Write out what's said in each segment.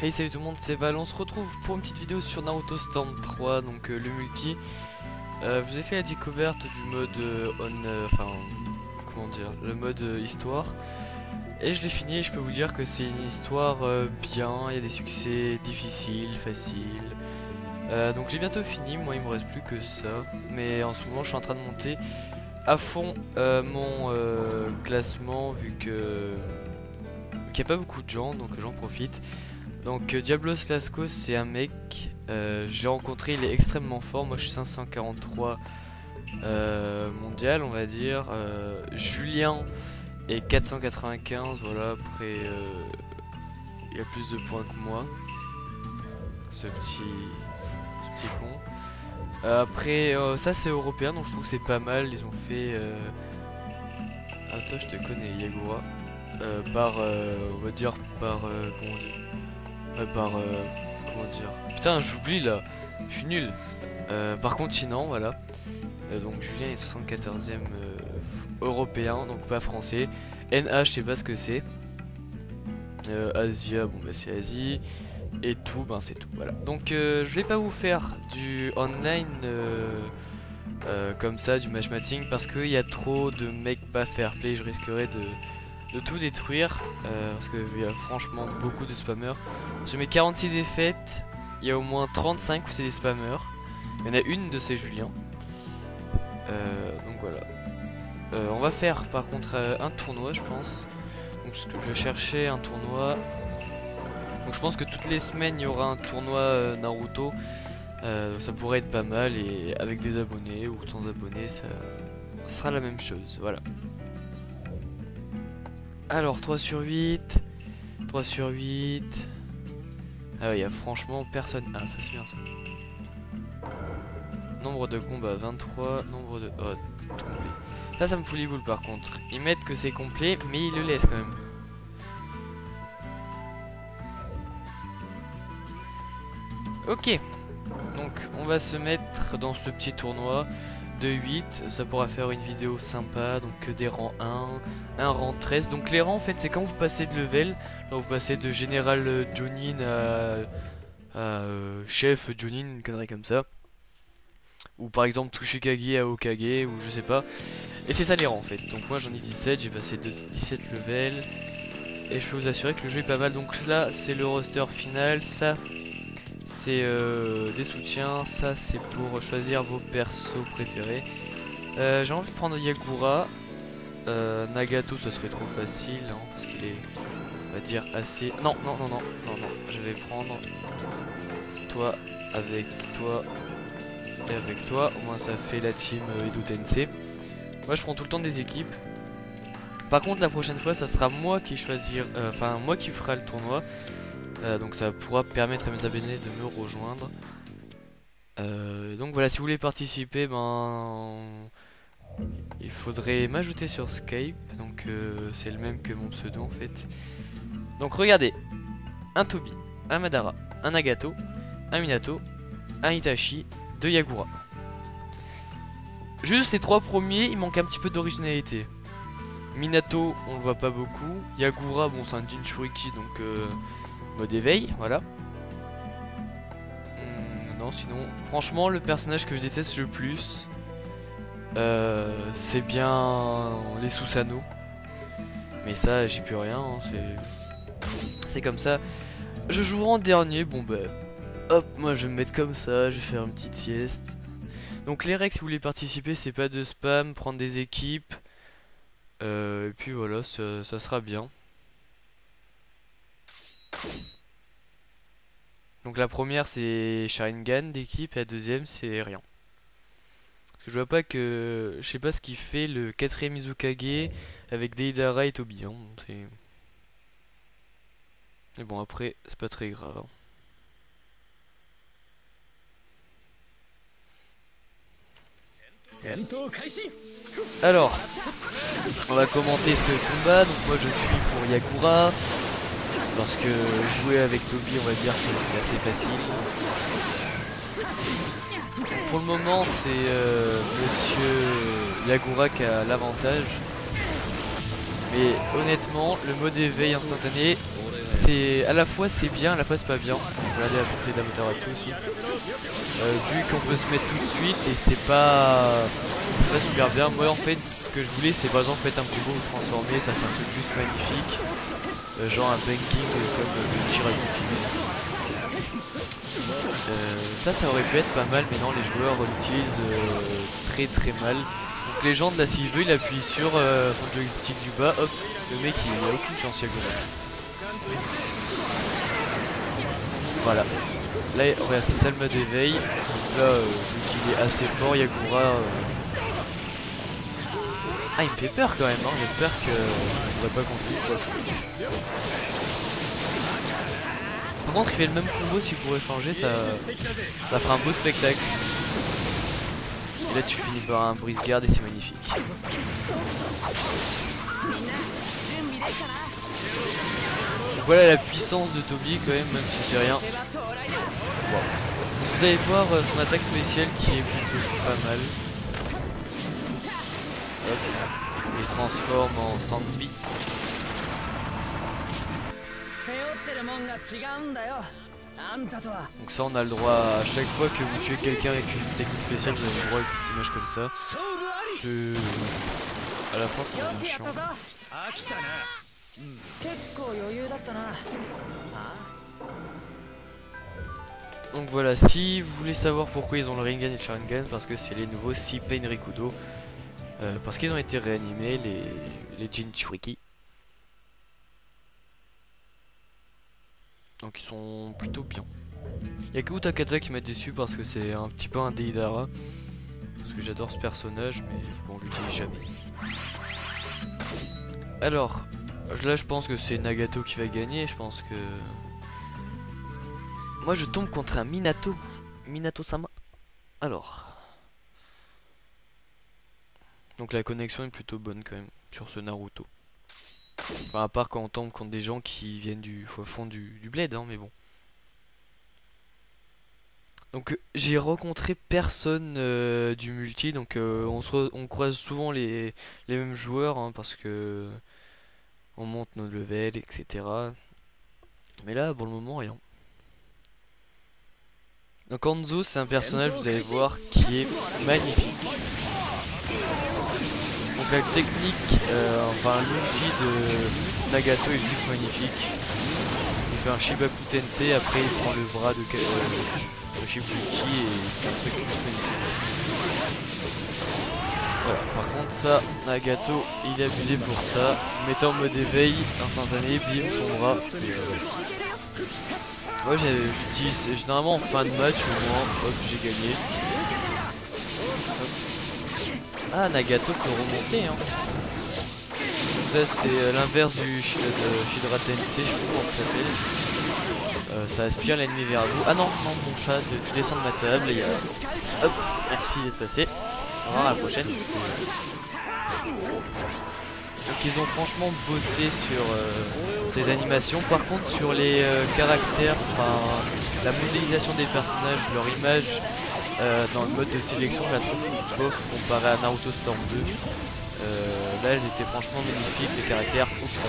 Hey, salut tout le monde, c'est Val. On se retrouve pour une petite vidéo sur Naruto Storm 3, donc le multi. Je vous ai fait la découverte du mode comment dire, le mode histoire. Et je l'ai fini et je peux vous dire que c'est une histoire bien, il y a des succès difficiles, faciles. Donc j'ai bientôt fini, moi il me reste plus que ça. Mais en ce moment je suis en train de monter à fond mon classement vu que qu'il n'y a pas beaucoup de gens, donc j'en profite. Donc Diablos Lascaux, c'est un mec, j'ai rencontré, il est extrêmement fort. Moi je suis 543 mondial, on va dire. Julien est 495, voilà. Après il a plus de points que moi, ce petit con. Après ça c'est européen, donc je trouve que c'est pas mal. Ils ont fait ah toi je te connais, Yagura, on va dire par comment dire, comment dire, putain j'oublie là, je suis nul. Par continent, voilà. Donc Julien est 74e européen, donc pas français. NH, je sais pas ce que c'est. Asia, bon bah c'est Asie. Et tout, ben c'est tout, voilà. Donc je vais pas vous faire du online comme ça, du matchmaking, parce qu'il y a trop de mecs pas fair play. Je risquerais de tout détruire parce qu'il y a franchement beaucoup de spammers. J'ai mes 46 défaites, il y a au moins 35 où c'est des spammers. Il y en a une de ces Julien. Donc voilà. On va faire par contre un tournoi, je pense. Donc je vais chercher un tournoi. Donc je pense que toutes les semaines il y aura un tournoi Naruto. Ça pourrait être pas mal, et avec des abonnés ou sans abonnés, ça sera la même chose. Voilà. Alors 3 sur 8, 3 sur 8. Ah ouais, il y a franchement personne. Ah ça c'est bien ça. Nombre de combats 23, nombre de... Oh, tombé. Ça me fout les boules par contre. Ils mettent que c'est complet, mais ils le laissent quand même. Ok. Donc on va se mettre dans ce petit tournoi de 8, ça pourra faire une vidéo sympa. Donc des rangs 1, un rang 13. Donc les rangs en fait c'est quand vous passez de level. Là vous passez de général Jonin à chef Jonin, une connerie comme ça. Ou par exemple Tsuchikage à Hokage, ou je sais pas. Et c'est ça les rangs en fait. Donc moi j'en ai 17, j'ai passé de 17 levels. Et je peux vous assurer que le jeu est pas mal. Donc là c'est le roster final, ça c'est des soutiens, ça c'est pour choisir vos persos préférés. J'ai envie de prendre Yagura. Nagato ça serait trop facile hein, parce qu'il est, on va dire, assez... Non, je vais prendre toi avec toi et avec toi. Au moins ça fait la team Edo Tensei. Moi je prends tout le temps des équipes. Par contre la prochaine fois ça sera moi qui choisir, enfin moi qui fera le tournoi. Donc ça pourra permettre à mes abonnés de me rejoindre. Donc voilà, si vous voulez participer, ben il faudrait m'ajouter sur Skype. Donc c'est le même que mon pseudo en fait. Donc regardez, un Tobi, un Madara, un Nagato, un Minato, un Itachi, deux Yagura. Juste ces trois premiers, il manque un petit peu d'originalité. Minato, on le voit pas beaucoup. Yagura, bon c'est un Jinchuriki, donc mode éveil, voilà. Non, sinon, franchement, le personnage que je déteste le plus, c'est bien les Susanoo. Mais ça, j'y peux rien, hein, c'est comme ça. Je joue en dernier, bon bah, hop, moi je vais me mettre comme ça, je vais faire une petite sieste. Donc les règles, si vous voulez participer, c'est pas de spam, prendre des équipes. Et puis voilà, ça sera bien. Donc la première c'est Sharingan d'équipe et la deuxième c'est rien. Parce que je vois pas que... Je sais pas ce qu'il fait le quatrième Izukage avec Deidara et Tobi. Hein. Mais bon après c'est pas très grave. Hein. Alors, on va commenter ce combat. Donc moi je suis pour Yagura. Parce que jouer avec Tobi, on va dire que c'est assez facile. Pour le moment, c'est Monsieur Yagura qui a l'avantage. Mais honnêtement, le mode éveil instantané, c'est à la fois c'est bien, à la fois c'est pas bien. On peut aller à la portée d'Amaterasu aussi. Vu qu'on peut se mettre tout de suite et c'est pas super bien. Moi en fait, ce que je voulais, c'est par exemple un combo vous transformer, ça fait un truc juste magnifique. Genre un banking comme le tir à continu. Ça aurait pu être pas mal, mais non, les joueurs l'utilisent très mal. Donc légende là, s'il veut, il appuie sur son joystick du bas, hop, le mec il a aucune chance diagonale. Voilà. Là, regarde, c'est ça le mode éveil. Donc là, vu qu'il est assez fort, Yagura. Ah, il me fait peur quand même, hein. J'espère que on va pas contre. Par contre, il fait le même combo, s'il pourrait changer, ça fera un beau spectacle. Et là, tu finis par un brise-garde et c'est magnifique. Donc voilà la puissance de Toby quand même si c'est rien. Bon. Vous allez voir son attaque spéciale qui est plutôt pas mal. Hop. Il se transforme en Sandby. Donc ça on a le droit à chaque fois que vous tuez quelqu'un avec une technique spéciale, vous avez le droit à une petite image comme ça. À la fin ça devient chiant. Donc voilà, si vous voulez savoir pourquoi ils ont le Rinnegan et le Sharingan, parce que c'est les nouveaux Pain Rikudo. Parce qu'ils ont été réanimés, les Jinchuriki. Donc ils sont plutôt bien. Il y a que Utakata qui m'a déçu parce que c'est un petit peu un Deidara. Parce que j'adore ce personnage, mais bon, on l'utilise jamais. Alors, là je pense que c'est Nagato qui va gagner. Je pense que... Moi je tombe contre un Minato. Minato-sama. Alors... Donc la connexion est plutôt bonne quand même sur ce Naruto. Enfin, à part quand on tombe contre des gens qui viennent du fond du bled, hein, mais bon. Donc j'ai rencontré personne du multi, donc on croise souvent les mêmes joueurs, hein, parce que on monte nos levels, etc. Mais là, pour le moment, rien. Donc Hanzo, c'est un personnage, vous allez voir, qui est magnifique. Donc la technique, enfin l'ulti de Nagato est juste magnifique. Il fait un Shibaku Tensei, après il prend le bras de Shibuki et un truc juste magnifique. Voilà, par contre ça, Nagato, il est abusé pour ça. Mettant en mode éveil, instantané, bim, son bras. Moi j'utilise généralement en fin de match, au moins, hop, j'ai gagné. Ah, Nagato peut remonter, hein. Ça c'est l'inverse du Shidra Tensei, je sais pas comment ça s'appelle. Ça aspire l'ennemi vers vous. Ah non, non, mon chat, tu descends de ma table et il y a... Hop, merci d'être passé. Au revoir, à la prochaine. Donc ils ont franchement bossé sur ces animations. Par contre sur les caractères, enfin la modélisation des personnages, leur image dans le mode de sélection, je la trouve bof comparé à Naruto Storm 2. Là elle était franchement magnifique, les caractères, oh putain.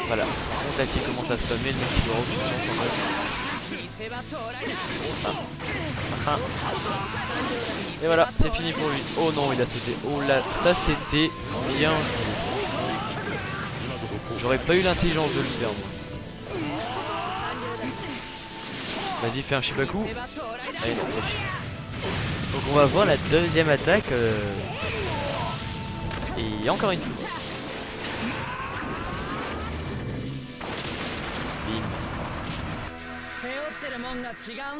Voilà, par contre là s'il commence à spammer, le mec il aura aucune chance en face. Et voilà, c'est fini pour lui. Oh non, il a sauté. Oh là, ça c'était bien joué. J'aurais pas eu l'intelligence de le faire, moi. Vas-y, fais un Shibaku. Allez, non, c'est fini. Donc on va voir la deuxième attaque. Et encore une fois.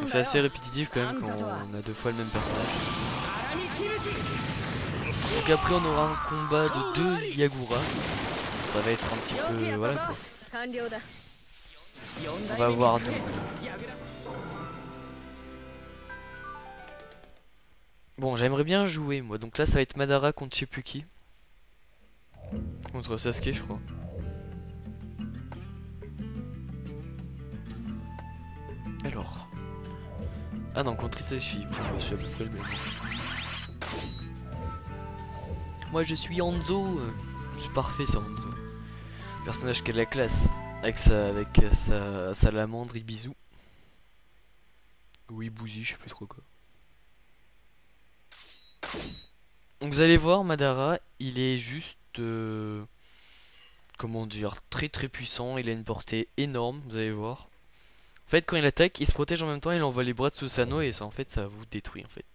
C'est assez répétitif quand même quand on a deux fois le même personnage. Donc après on aura un combat de deux Yagura. Ça va être un petit peu... voilà quoi. On va avoir deux. Bon, j'aimerais bien jouer moi. Donc là ça va être Madara contre je sais plus qui. Contre Sasuke je crois. Alors. Ah non, contre Itachi, je suis à peu près le même. Moi je suis Hanzo. C'est parfait ça Hanzo. Personnage qui a de la classe. Avec sa salamandre Ibizu. Ou Ibuzi, je sais plus trop quoi. Donc vous allez voir, Madara, il est juste... comment dire, très très puissant. Il a une portée énorme, vous allez voir. En fait, quand il attaque, il se protège en même temps, il envoie les bras de Susanoo et ça, en fait, ça vous détruit, en fait.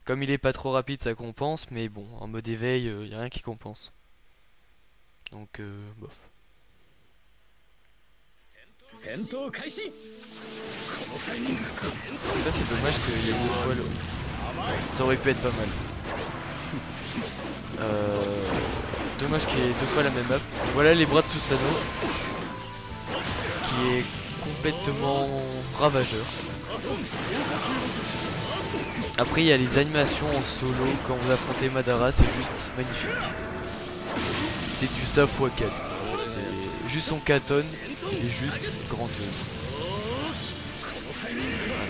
Comme il est pas trop rapide, ça compense, mais bon, en mode éveil, y a rien qui compense. Donc, bof. Ça, c'est dommage qu'il y ait deux fois le... Ça aurait pu être pas mal. Dommage qu'il y ait deux fois la même map. Voilà les bras de Susanoo, qui est complètement ravageur. Après il y a les animations en solo quand vous affrontez Madara, c'est juste magnifique. C'est du ça x 4. Juste son katon, il est juste grandiose.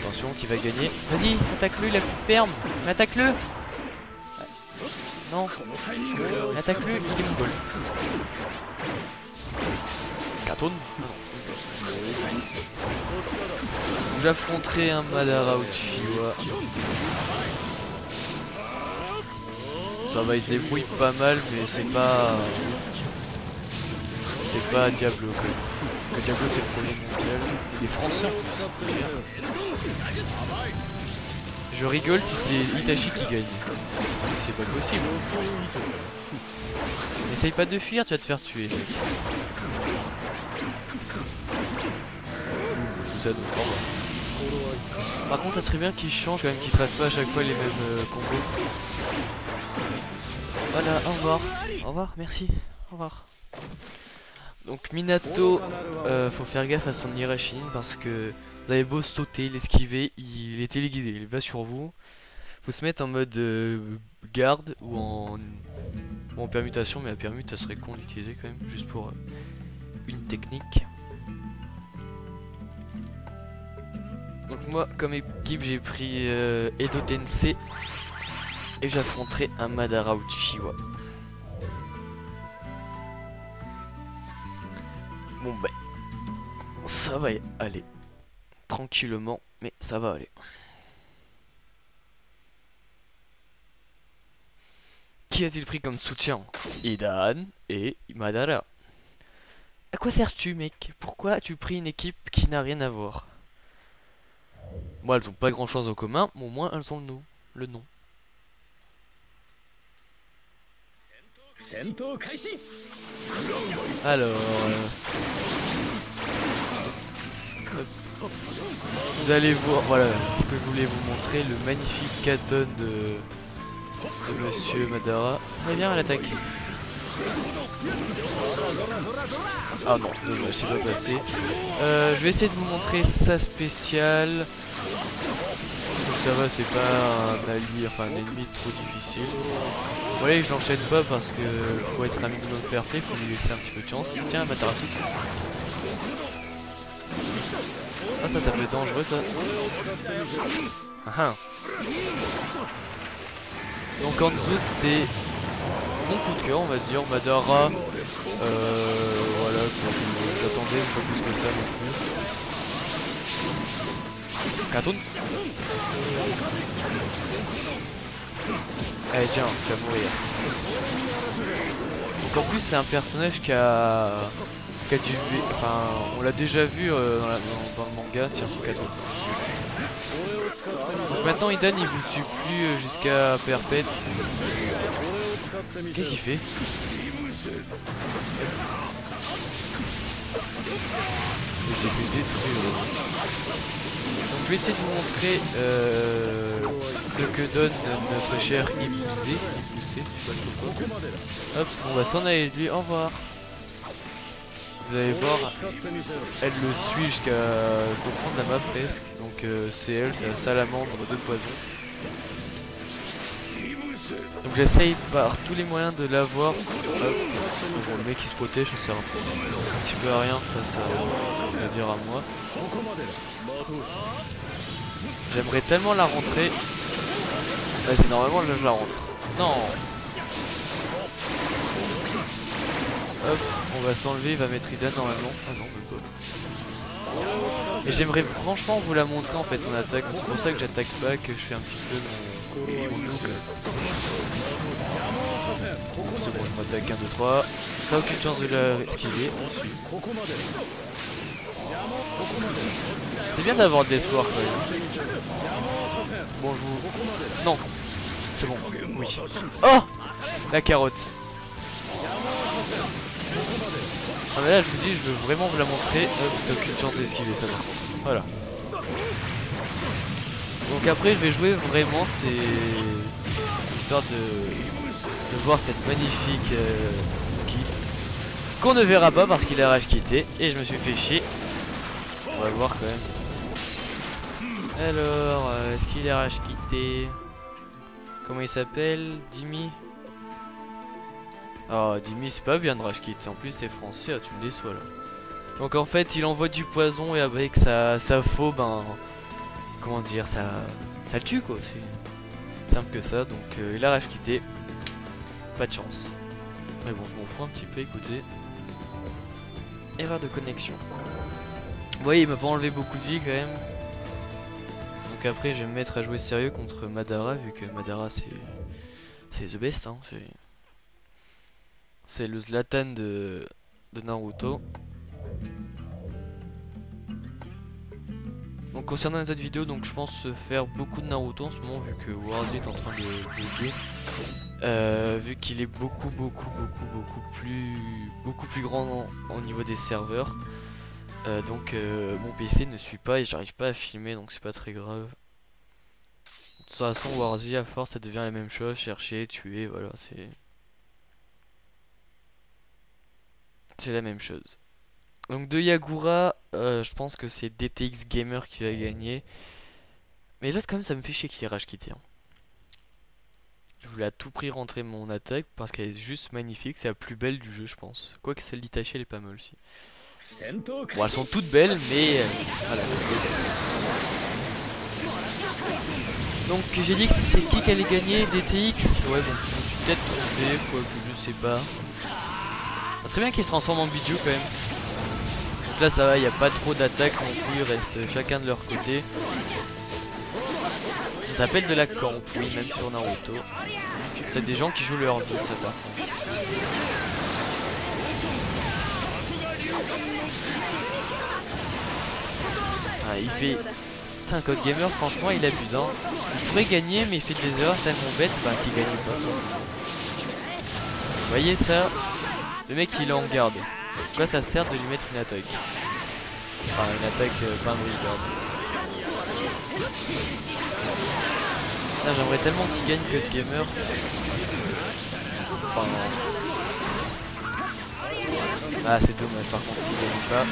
Attention qui va gagner. Vas-y, attaque-le, il a plus de perme. Mais attaque-le. Non. Attaque-le, il est mongol. Katon. J'affronterai un Madara Uchiwa. Ça va, il se débrouille pas mal, mais c'est pas Diablo quoi. Le Diablo c'est le premier mondial. Il est français en plus. Je rigole si c'est Itachi qui gagne. C'est pas possible. N'essaye pas de fuir, tu vas te faire tuer. Par contre, ça serait bien qu'il change quand même, qu'il fasse pas à chaque fois les mêmes combos. Voilà, au revoir. Au revoir, merci. Au revoir. Donc Minato, faut faire gaffe à son Irashin parce que vous avez beau sauter, l'esquiver, il est téléguidé, il va sur vous. Faut se mettre en mode garde ou en permutation, mais la permute ça serait con d'utiliser quand même, juste pour une technique. Donc moi comme équipe j'ai pris Edo Tensei et j'affronterai un Madara Uchiwa. Bon ben, ça va aller. Tranquillement, mais ça va aller. Qui a-t-il pris comme soutien? Idan et Madara. À quoi sers-tu mec? Pourquoi as-tu pris une équipe qui n'a rien à voir? Moi elles ont pas grand chose en commun, mais au moins elles ont le nom. Alors... vous allez voir, voilà ce que je voulais vous montrer, le magnifique katon de Monsieur Madara. Très bien à l'attaque. Ah non, dommage, c'est pas passé. Je vais essayer de vous montrer sa spéciale. Donc ça va, c'est pas un allié, enfin un ennemi trop difficile. Vous voyez, je l'enchaîne pas parce que pour être un minimum parfait, faut lui laisser un petit peu de chance. Tiens, Matarasu. Ah ça peut être dangereux ça. Ah. Donc en dessous c'est mon coup de cœur on va dire, Madara. Voilà, j'attendais pas plus que ça non plus. Katon. Allez tiens, tu vas mourir. Donc en plus c'est un personnage qui a dû... Enfin, on l'a déjà vu dans le manga, tiens, Katon. Donc maintenant Idan il vous suit plus jusqu'à perpète. Qu'est-ce qu'il fait? Il s'est fait détruire. Donc je vais essayer de vous montrer ce que donne notre cher Ibuze. Hop, on va s'en aller de lui, au revoir. Vous allez voir, elle le suit jusqu'à comprendre la map presque. Donc c'est elle, la salamandre de poison. Donc j'essaye par tous les moyens de l'avoir. Bon, le mec qui se protège, ça sert un petit peu à rien face à dire à moi. J'aimerais tellement la rentrer. Vas-y, normalement là je la rentre. Non. Hop, on va s'enlever, il va mettre Iden normalement. Ah non, même pas. Et j'aimerais franchement vous la montrer en fait en attaque. C'est pour ça que j'attaque pas, que je fais un petit peu mon noob. C'est bon, je m'attaque 1, 2, 3. T'as aucune chance de la esquiver. C'est bien d'avoir de l'espoir quand même. Bon, je vous... Non. C'est bon. Oui. Oh, la carotte. Ah mais là je vous dis, je veux vraiment vous la montrer. Hop, t'as aucune chance d'esquiver ça par contre. Voilà. Donc après je vais jouer vraiment, c'était histoire de voir cette magnifique kit qu'on ne verra pas parce qu'il a rage quitté et je me suis fait chier. On va voir quand même. Alors, est-ce qu'il a rage quitté? Comment il s'appelle? Dimi? Ah, Dimi c'est pas bien de rage quitter. En plus t'es français, ah, tu me déçois là. Donc en fait il envoie du poison et avec sa faux, ben... Comment dire, ça le tue quoi, c'est simple que ça. Donc il a rage quitté. Pas de chance. Mais bon, je m'en fous un petit peu, écoutez. Erreur de connexion. Vous voyez, il m'a pas enlevé beaucoup de vie quand même. Donc après je vais me mettre à jouer sérieux contre Madara, vu que Madara c'est the best, hein. C'est le Zlatan de Naruto. Donc concernant les autres vidéos, donc je pense faire beaucoup de Naruto en ce moment, vu que Warzy est en train de jouer. Vu qu'il est beaucoup plus grand au niveau des serveurs. Donc mon PC ne suit pas et j'arrive pas à filmer, donc c'est pas très grave. De toute façon Warzy à force ça devient la même chose, chercher, tuer, voilà, c'est la même chose. Donc de Yagura, je pense que c'est DTX Gamer qui va gagner. Mais l'autre quand même ça me fait chier qu'il ait rage quitté, hein. Je voulais à tout prix rentrer mon attaque parce qu'elle est juste magnifique, c'est la plus belle du jeu je pense. Quoique celle d'Itachi elle est pas mal aussi. Bon elles sont toutes belles mais voilà. Donc j'ai dit que c'est qui allait gagner, DTX. Ouais bon je me suis peut-être trompé, quoique je sais pas. C'est très bien qu'il se transforme en Biju quand même. Donc là ça va, il n'y a pas trop d'attaques non plus, ils restent chacun de leur côté. Ça s'appelle de la camp, oui, même sur Naruto. C'est des gens qui jouent leur vie, ça va. Ah, il fait... Putain, Code Gamer, franchement, il abuse, hein. Il pourrait gagner, mais il fait des erreurs tellement bêtes qu'il gagne pas. Vous voyez ça? Le mec, il est en garde. Pourquoi ça sert de lui mettre une attaque? Enfin, une attaque, pas un garde. J'aimerais tellement qu'il gagne Code Gamer. Enfin, ah c'est dommage par contre s'il gagne pas.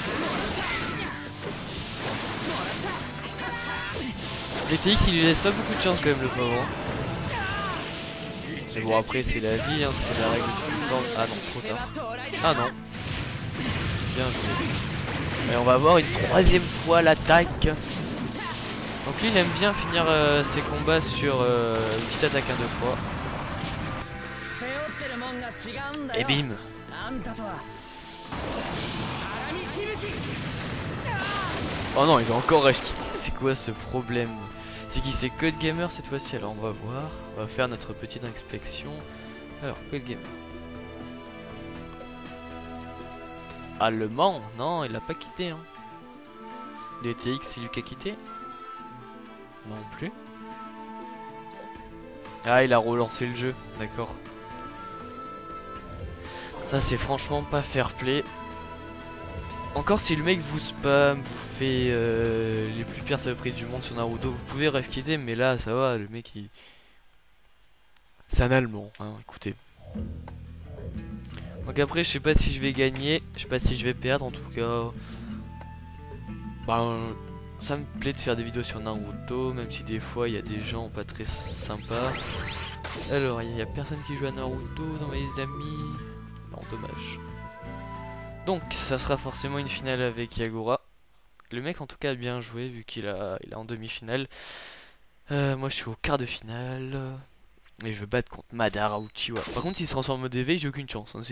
GTX il lui laisse pas beaucoup de chance quand même le pauvre. Mais bon après c'est la vie, hein, c'est la règle du temps. Ah non, trop tard. Ah non. Bien joué. Et on va voir une troisième fois l'attaque. Donc lui il aime bien finir ses combats sur une petite attaque 1, 2, 3. Et bim. Oh non, ils ont encore rage quitté. C'est quoi ce problème? C'est qui? C'est Code Gamer cette fois-ci. Alors on va voir. On va faire notre petite inspection. Alors, Code Gamer. Allemand? Non, il a pas quitté, hein. DTX, c'est lui qui a quitté? Non plus. Ah, il a relancé le jeu, d'accord. Ça c'est franchement pas fair play. Encore si le mec vous spam, vous fait les plus pires saloperies du monde sur Naruto, vous pouvez rage quitter, mais là ça va, le mec il... C'est un allemand, hein, écoutez. Donc après je sais pas si je vais gagner, je sais pas si je vais perdre, en tout cas... Ben... Ça me plaît de faire des vidéos sur Naruto, même si des fois il y a des gens pas très sympas. Alors, il n'y a personne qui joue à Naruto dans mes amis. Non, dommage. Donc, ça sera forcément une finale avec Yagura. Le mec, en tout cas, a bien joué, vu qu'il il est en demi-finale. Moi, je suis au quart de finale. Et je vais battre contre Madara Uchiwa. Par contre, s'il se transforme en mode éveil, j'ai aucune chance. Hein,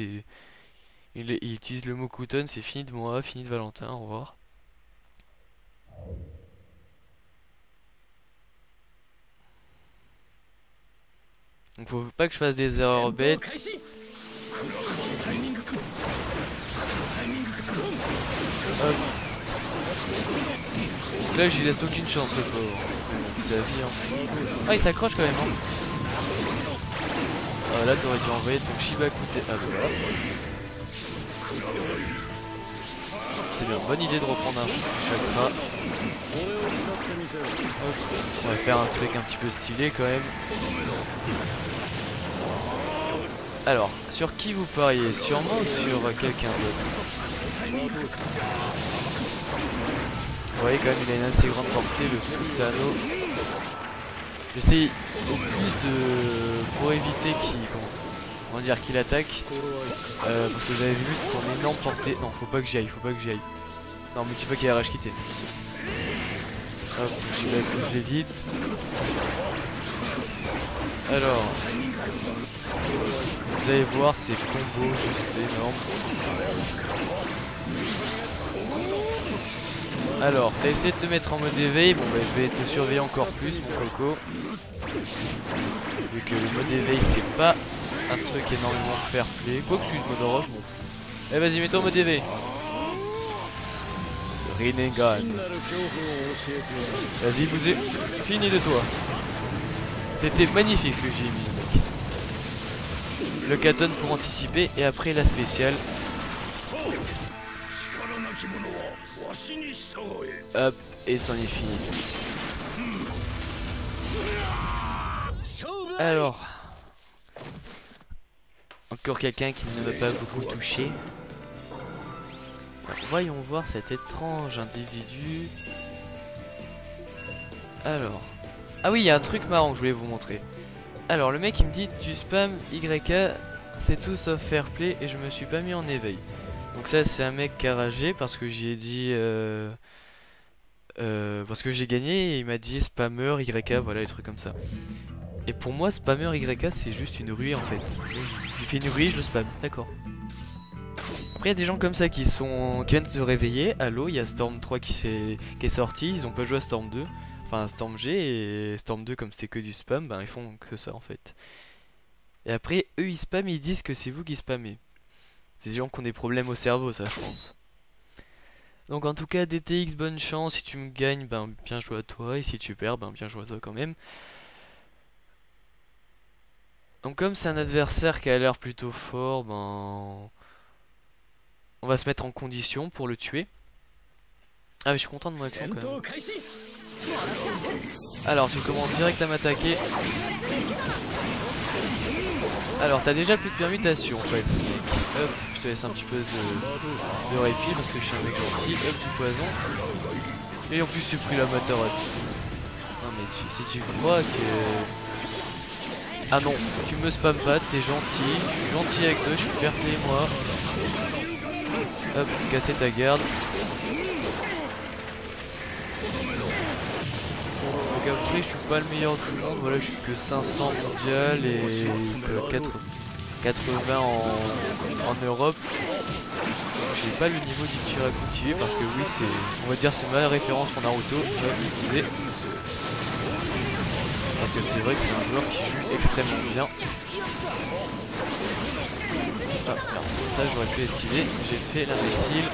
Il utilise le mot Couton, c'est fini de moi, fini de Valentin, au revoir. Donc faut pas que je fasse des erreurs bêtes. Hop. Donc là j'y laisse aucune chance le pauvre. C'est la vie hein. Ah il s'accroche quand même hein. Ah, là t'aurais dû envoyer ton Shibaku. Ah voilà. C'est bien, bonne idée de reprendre un chakra. Hop. On va faire un truc un petit peu stylé quand même. Alors, sur qui vous pariez? Sur moi ou sur quelqu'un d'autre? Vous voyez quand même il a une assez grande portée, le Susano. J'essaye au plus de... pour éviter qu'il attaque. Parce que vous avez vu son énorme portée. Non faut pas que j'y aille, Non me dis pas qu'il a rage quitté. Hop, je l'évite. Alors, vous allez voir ces combos juste énormes. Alors, t'as essayé de te mettre en mode éveil. Bon bah je vais te surveiller encore plus mon coco. Vu que le mode éveil c'est pas un truc énormément fair play. Quoi que je suis le mode orange, bon. Eh vas-y mets-toi en mode éveil. Rinnegan. Vas-y bousez. Fini de toi. C'était magnifique ce que j'ai mis mec. Le Katon pour anticiper et après la spéciale. Hop et c'en est fini. Alors encore quelqu'un qui ne m'a pas beaucoup touché. Alors, voyons voir cet étrange individu. Alors. Ah oui, il y a un truc marrant que je voulais vous montrer. Alors, le mec il me dit tu spam YK, c'est tout sauf fair play et je me suis pas mis en éveil. Donc ça c'est un mec qui a ragé parce que j'ai dit parce que j'ai gagné et il m'a dit spammer YK, voilà les trucs comme ça. Et pour moi spammer YK c'est juste une ruée en fait. Il fait une ruée, je le spam, d'accord. Après il y a des gens comme ça qui viennent de se réveiller. Allo, il y a Storm 3 qui est sorti, ils ont pas joué à Storm 2. Enfin Storm G et Storm 2 comme c'était que du spam, ben ils font que ça en fait. Et après eux ils spamment et ils disent que c'est vous qui spammez. C'est des gens qui ont des problèmes au cerveau ça je pense. Donc en tout cas DTX bonne chance, si tu me gagnes ben bien joué à toi et si tu perds ben bien joué à toi quand même. Donc comme c'est un adversaire qui a l'air plutôt fort, ben on va se mettre en condition pour le tuer. Ah mais je suis content de mon action quand même. Alors tu commences direct à m'attaquer. Alors t'as déjà plus de permutation en fait. Hop, je te laisse un petit peu de répit parce que je suis un mec gentil. Hop, du poison. Et en plus j'ai pris la Matarotte. Non mais si tu crois que... Ah non, tu me spam pas, t'es gentil. Je suis gentil avec toi, je suis fair play moi. Hop, casser ta garde. Donc après je suis pas le meilleur du monde, voilà je suis que 500 mondial et 80 en Europe. J'ai pas le niveau d'Ichira cultivé parce que oui c'est, on va dire c'est ma référence pour Naruto, parce que c'est vrai que c'est un joueur qui joue extrêmement bien. Ah merde, ça j'aurais pu esquiver, j'ai fait l'imbécile.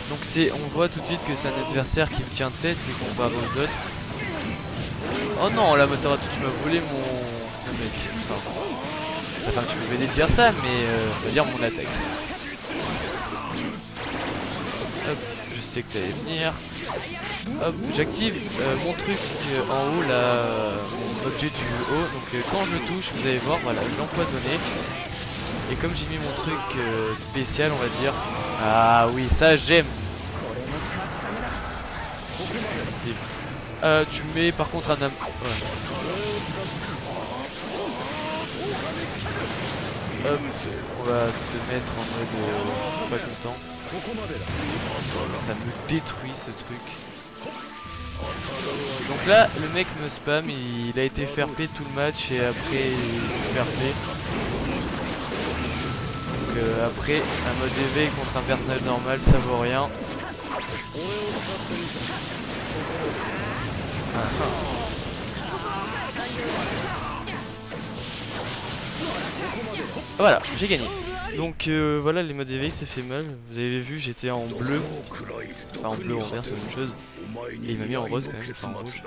Donc on voit tout de suite que c'est un adversaire qui me tient tête mais comparé aux autres. Oh non, la Motarato, tu m'as volé mon mec. Enfin, tu pouvais dire ça, mais on va dire mon attaque. Hop, je sais que t'allais venir. Hop, j'active mon truc en haut, là, mon objet du haut. Donc quand je touche, vous allez voir, voilà, je l'ai empoisonné. Et comme j'ai mis mon truc spécial, on va dire. Ah oui, ça j'aime. Tu mets par contre un... Ouais. Hop, on va te mettre en mode... pas content. Ça me détruit ce truc. Donc là, le mec me spam, il a été fair play tout le match et après fair play. après, un mode éveil contre un personnage normal, ça vaut rien. Voilà, j'ai gagné. Donc voilà, les modes éveil ça fait mal. Vous avez vu, j'étais en bleu. Enfin en bleu, en vert, c'est la même chose. Et il m'a mis en rose quand même, enfin en rouge.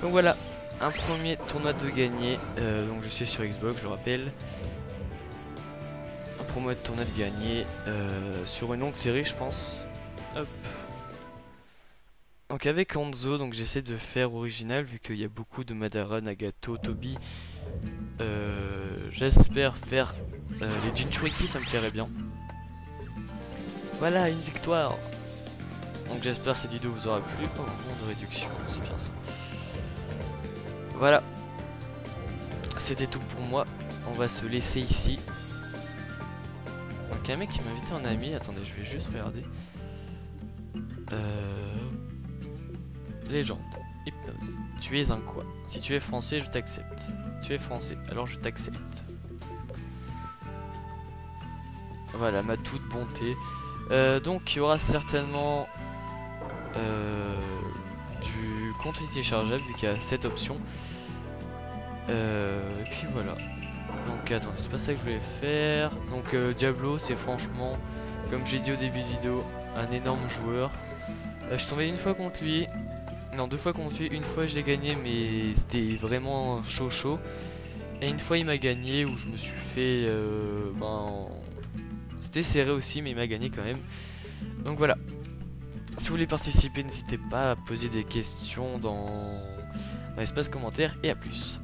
Donc voilà, un premier tournoi de gagné. Donc je suis sur Xbox, je le rappelle. Un premier tournoi de gagné sur une longue série, je pense. Hop. Donc avec Hanzo, donc j'essaie de faire original vu qu'il y a beaucoup de Madara, Nagato, Tobi. J'espère faire les Jinchuriki, ça me plairait bien. Voilà, une victoire. Donc j'espère que cette vidéo vous aura plu. Oh, moment de réduction, c'est bien ça. Voilà. C'était tout pour moi. On va se laisser ici. Donc un mec qui m'a invité en ami. Attendez, je vais juste regarder. Légende. Hypnose. Tu es un quoi? Si tu es français, je t'accepte. Tu es français, alors je t'accepte. Voilà, ma toute bonté. Donc il y aura certainement du contenu téléchargeable vu qu'il y a cette option. Et puis voilà. Donc attends, c'est pas ça que je voulais faire. Donc Diablo, c'est franchement, comme j'ai dit au début de vidéo, un énorme joueur. Je suis tombé une fois contre lui. Non, 2 fois contre lui. Une fois je l'ai gagné, mais c'était vraiment chaud. Et une fois il m'a gagné où je me suis fait c'était serré aussi, mais il m'a gagné quand même. Donc voilà. Si vous voulez participer, n'hésitez pas à poser des questions dans l'espace commentaire. Et à plus.